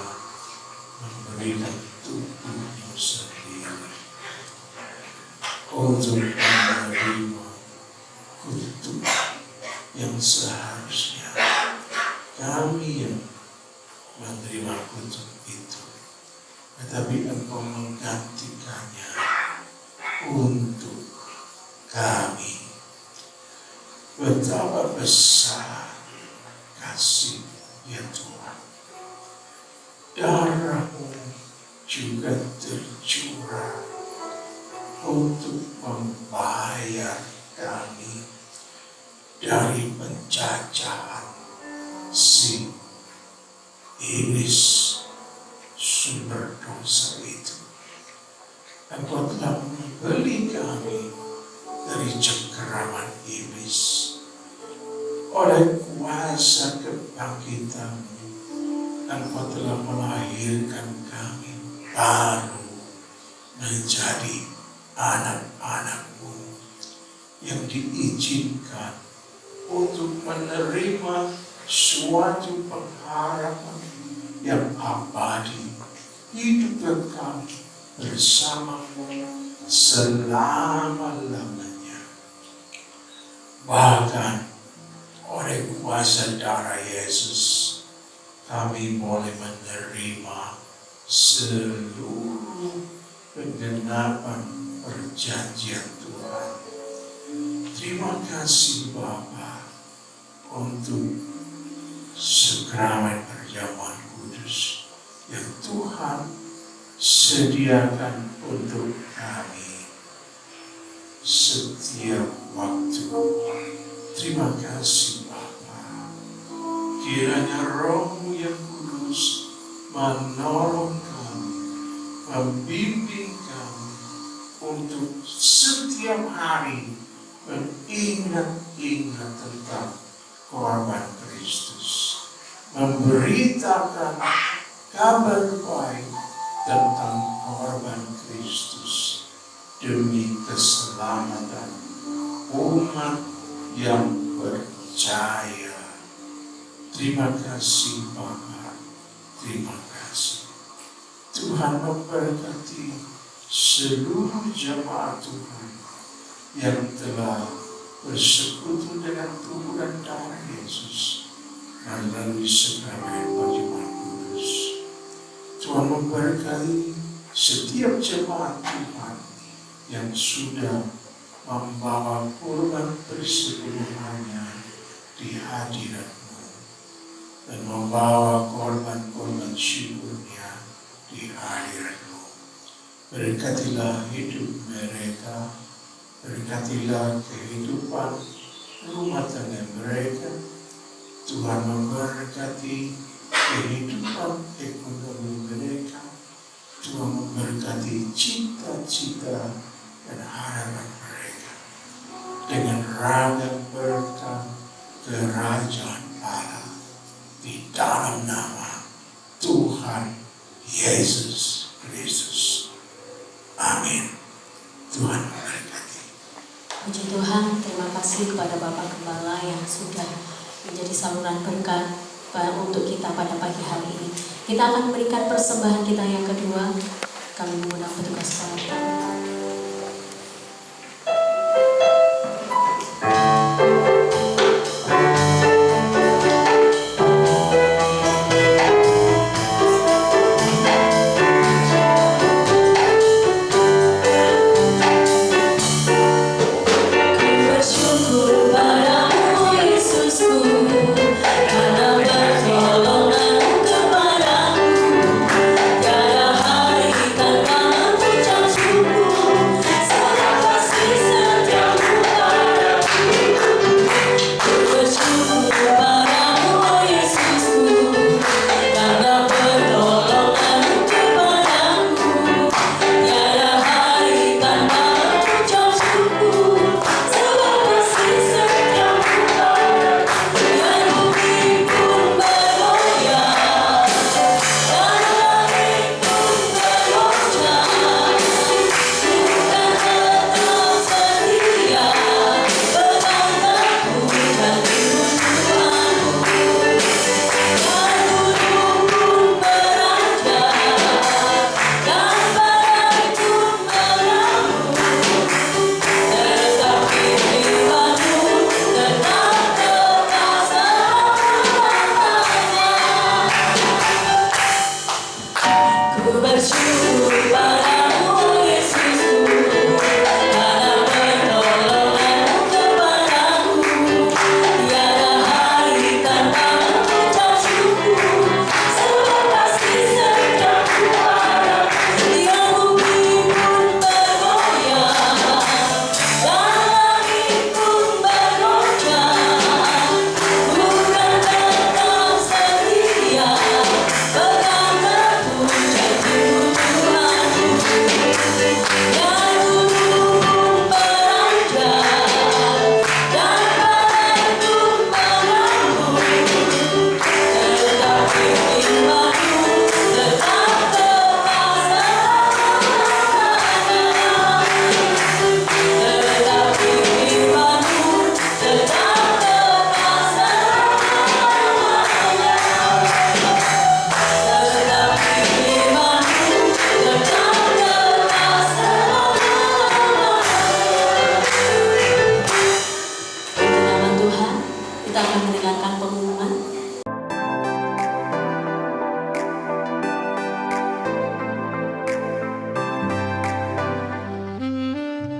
memberikan tubuh-Mu sendiri untuk menerima kutuk yang seharusnya kami yang menerima kutuk itu, tetapi Engkau menggantikannya untuk kami. Betapa besar kasih ya Tuhan. Darah-Mu juga tercurah untuk membayar kami dari penjajahan si iblis, sumber dosa itu. Engkau telah membeli kami dari cengkeraman iblis. Oleh kuasa kebangkitan-Mu, Engkau telah melahirkan kami baru menjadi anak-anak-Mu yang diizinkan untuk menerima suatu pengharapan yang abadi, hidup kekal bersama-Mu selama-lamanya. Bahkan oleh kuasa darah Yesus, kami boleh menerima seluruh penggenapan perjanjian Tuhan. Terima kasih Bapa untuk sakramen perjamuan kudus yang Tuhan sediakan untuk kami setiap waktu. Terima kasih Bapa. Kiranya Roh-Mu menolong kami, membimbing kami untuk setiap hari mengingat-ingat tentang korban Kristus, memberitakan kabar baik tentang korban Kristus demi keselamatan umat yang percaya. Terima kasih Bapa, terima kasih. Tuhan memberkati seluruh jemaat Tuhan yang telah bersekutu dengan tubuh dan darah Yesus melalui sakramen baptisan kudus. Tuhan memberkati setiap jemaat Tuhan yang sudah membawa kurban persekutuhannya di hadirat-Mu dan membawa korban-korban syukurnya di hadirat-Mu. Berkatilah hidup mereka, berkatilah kehidupan rumah tangga mereka. Tuhan memberkati kehidupan ekonomi mereka. Tuhan memberkati cita-cita dan harapan mereka dengan ragam berkat kerajaan Allah di dalam nama Tuhan Yesus Kristus. Amin. Tuhan memberkati. Puji Tuhan, terima kasih kepada Bapak Gembala yang sudah menjadi saluran berkat untuk kita pada pagi hari ini. Kita akan memberikan persembahan kita yang kedua. Kami mengundang petugas salat.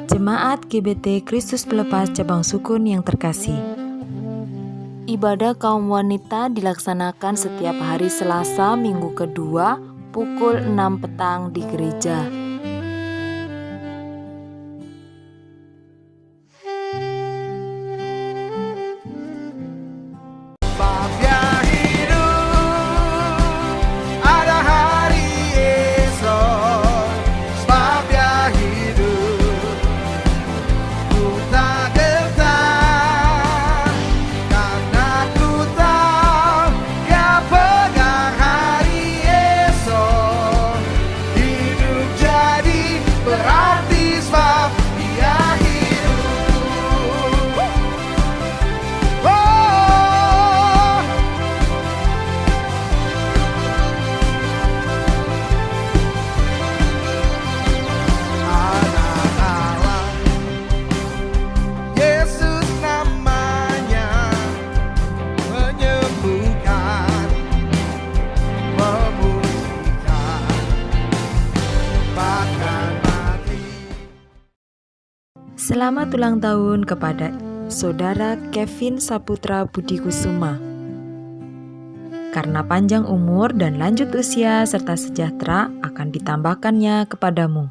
Jemaat GBT Kristus Pelepas Cabang Sukun yang terkasih. Ibadah kaum wanita dilaksanakan setiap hari Selasa minggu kedua pukul 6 petang di gereja. Bahagia hidup, ada Selamat ulang tahun kepada Saudara Kevin Saputra Budi Kusuma. Karena panjang umur dan lanjut usia serta sejahtera akan ditambahkannya kepadamu.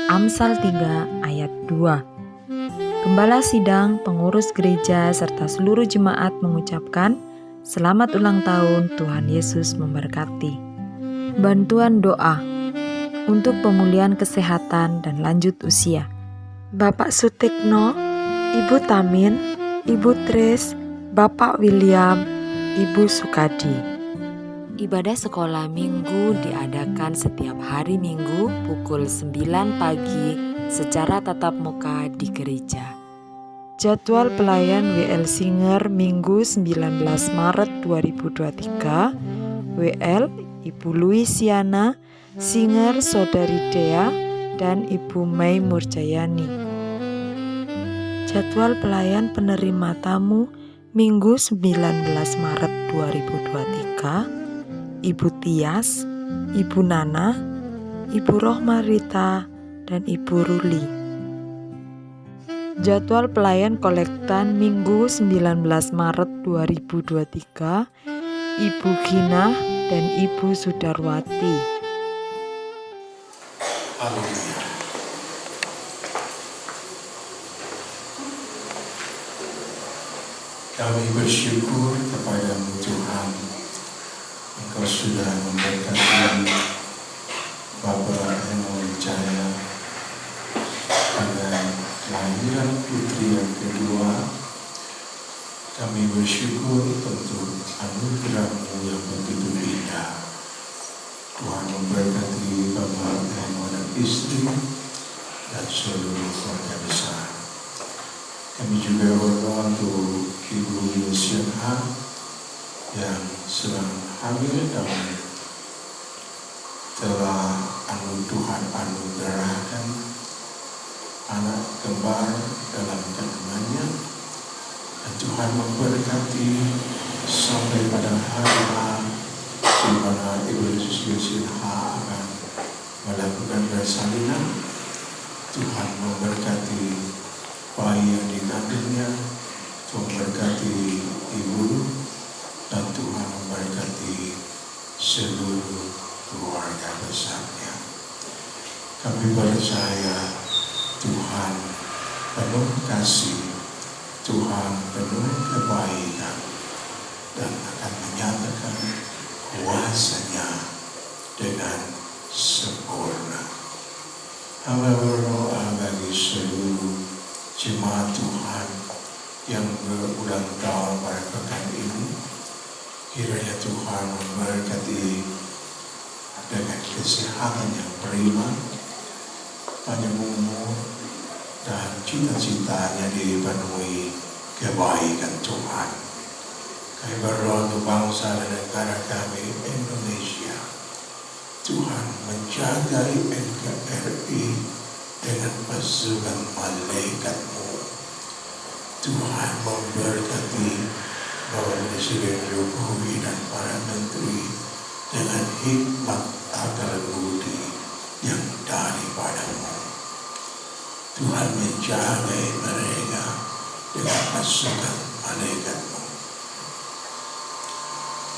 Amsal 3 ayat 2. Gembala sidang, pengurus gereja, serta seluruh jemaat mengucapkan selamat ulang tahun, Tuhan Yesus memberkati. Bantuan doa untuk pemulihan kesehatan dan lanjut usia. Bapak Sutikno, Ibu Tamin, Ibu Tris, Bapak William, Ibu Sukadi. Ibadah sekolah minggu diadakan setiap hari Minggu pukul 9 pagi secara tatap muka di gereja. Jadwal pelayan WL Singer Minggu 19 Maret 2023, WL Ibu Luisiana, Singer Saudari Dea, dan Ibu Mei Murjayani. Jadwal pelayan penerima tamu Minggu 19 Maret 2023, Ibu Tias, Ibu Nana, Ibu Rohma Rita, dan Ibu Ruli. Jadwal pelayan kolektan Minggu 19 Maret 2023, Ibu Gina dan Ibu Sudarwati. Haleluya. Kami bersyukur kepada-Mu Tuhan, Engkau sudah memberkati Bapak Eno Wijaya dengan kelahiran putri yang kedua. Kami bersyukur untuk anugerah-Mu yang begitu indah. Tuhan memberkati Bapak Eno dan istri dan seluruh keluarga besar. Kami juga berdoa untuk Ibu Luciana yang sedang hamil dan telah Tuhan anugerahkan anak kembar dalam kandungannya, dan Tuhan memberkati sampai pada hari di mana Ibu Luciana akan melakukan persalinan. Tuhan memberkati bayi yang dikandungnya, Tuhan memberkati ibu, dan Tuhan memberkati seluruh keluarga besarnya. Kami percaya Tuhan penuh kasih, Tuhan penuh kebaikan, dan akan menyatakan kuasa-Nya dengan sempurna. Hamba berdoa bagi seluruh jemaat Tuhan yang berulang tahun pada pekan ini. Kiranya Tuhan memberkati dengan kesehatan yang prima, panjang umur, dan cita-citanya dipenuhi kebaikan Tuhan. Kami berdoa untuk bangsa dan negara kami Indonesia. Tuhan menjaga NKRI dengan pasukan malaikat-Mu. Tuhan memberkati Bapak Presiden Jokowi dan para menteri dengan hikmat akal budi yang daripada-Mu. Tuhan menjaga mereka dengan pasukan malaikat-Mu.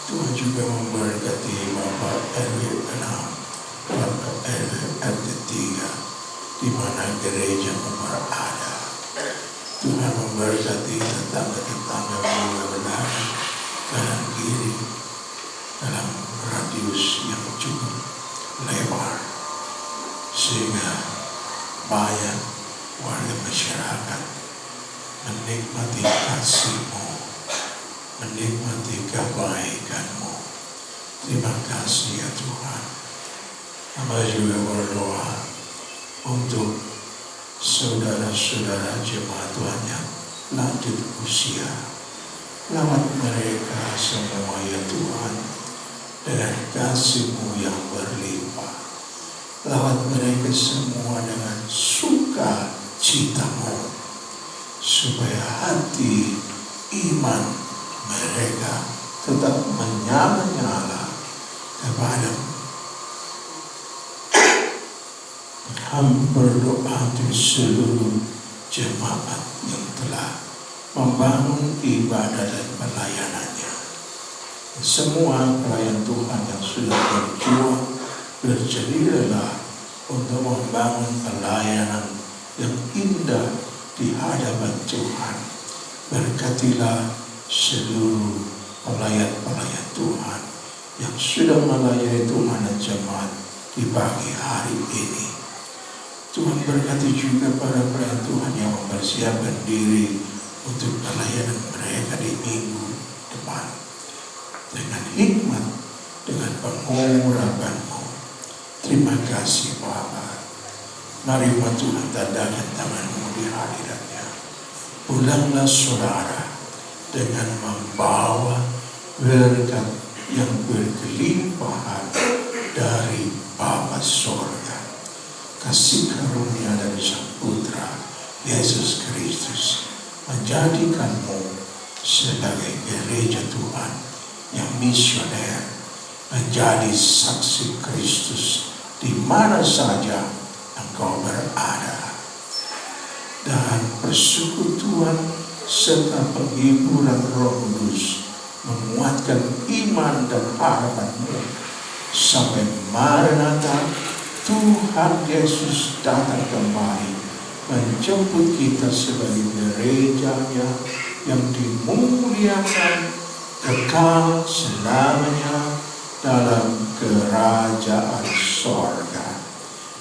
Tuhan juga memberkati Bapak RW 6, Bapak RW 3, di mana gereja berada. Tuhan memberkati tetangga-tetangga-Mu yang berada kanan kiri dalam radius yang cukup lebar, sehingga banyak warga masyarakat menikmati kasih-Mu, menikmati kebaikan-Mu. Terima kasih ya Tuhan. Hamba juga berdoa untuk saudara-saudara jemaat Tuhan yang lanjut usia. Lawat mereka semua ya Tuhan dengan kasih-Mu yang berlimpah. Lawat mereka semua dengan sukacita-Mu, supaya hati iman mereka tetap menyala-nyala kepada-Mu. Hamba berdoa untuk seluruh jemaat yang telah membangun ibadah dan pelayanannya. Semua pelayan Tuhan yang sudah berjuang berjadilah untuk membangun pelayanan yang indah di hadapan Tuhan. Berkatilah seluruh pelayan-pelayan Tuhan yang sudah melayani Tuhan dan jemaat di pagi hari ini. Tuhan berkati juga para pelayan Tuhan yang mempersiapkan diri untuk pelayanan mereka di minggu depan. Dengan hikmat, dengan pengurapan-Mu. Terima kasih Bapa. Mari Tuhan tandanya tangan-Mu di hadiratnya. Pulanglah saudara dengan membawa berkat yang berkelimpahan dari Bapa Sorga. Kasih karunia dari Sang Putra Yesus Kristus menjadikanmu sebagai gereja Tuhan yang misioner, menjadi saksi Kristus di mana saja engkau berada. Dan persekutuan serta penghiburan Roh Kudus menguatkan iman dan harapanmu sampai Maranatha, Tuhan Yesus datang kembali menjemput kita sebagai gerejanya yang dimuliakan kekal selamanya dalam kerajaan sorga.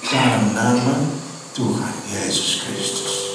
Dalam nama Tuhan Yesus Kristus.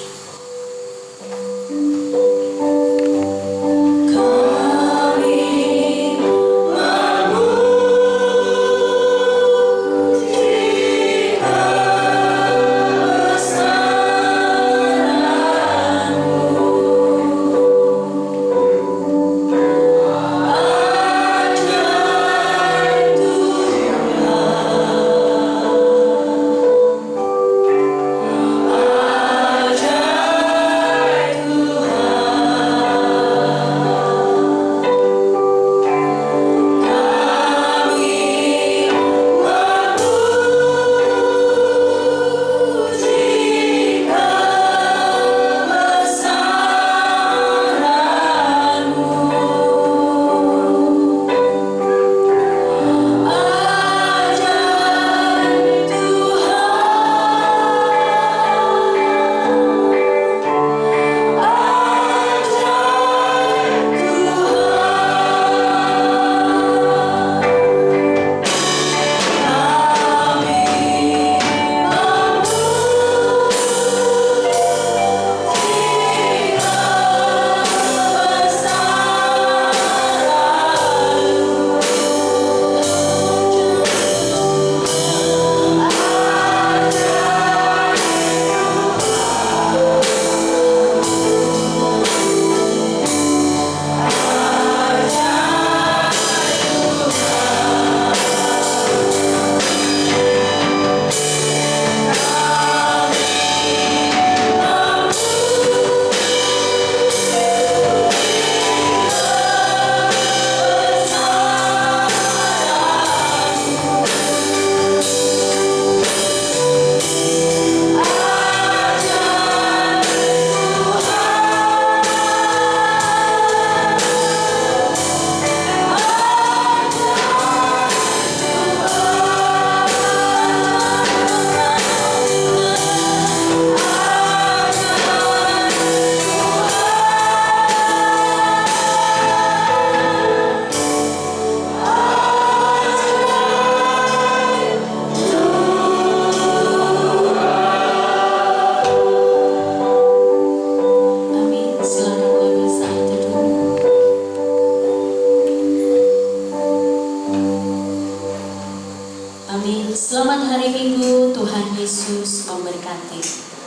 Amin. Selamat hari Minggu, Tuhan Yesus memberkati.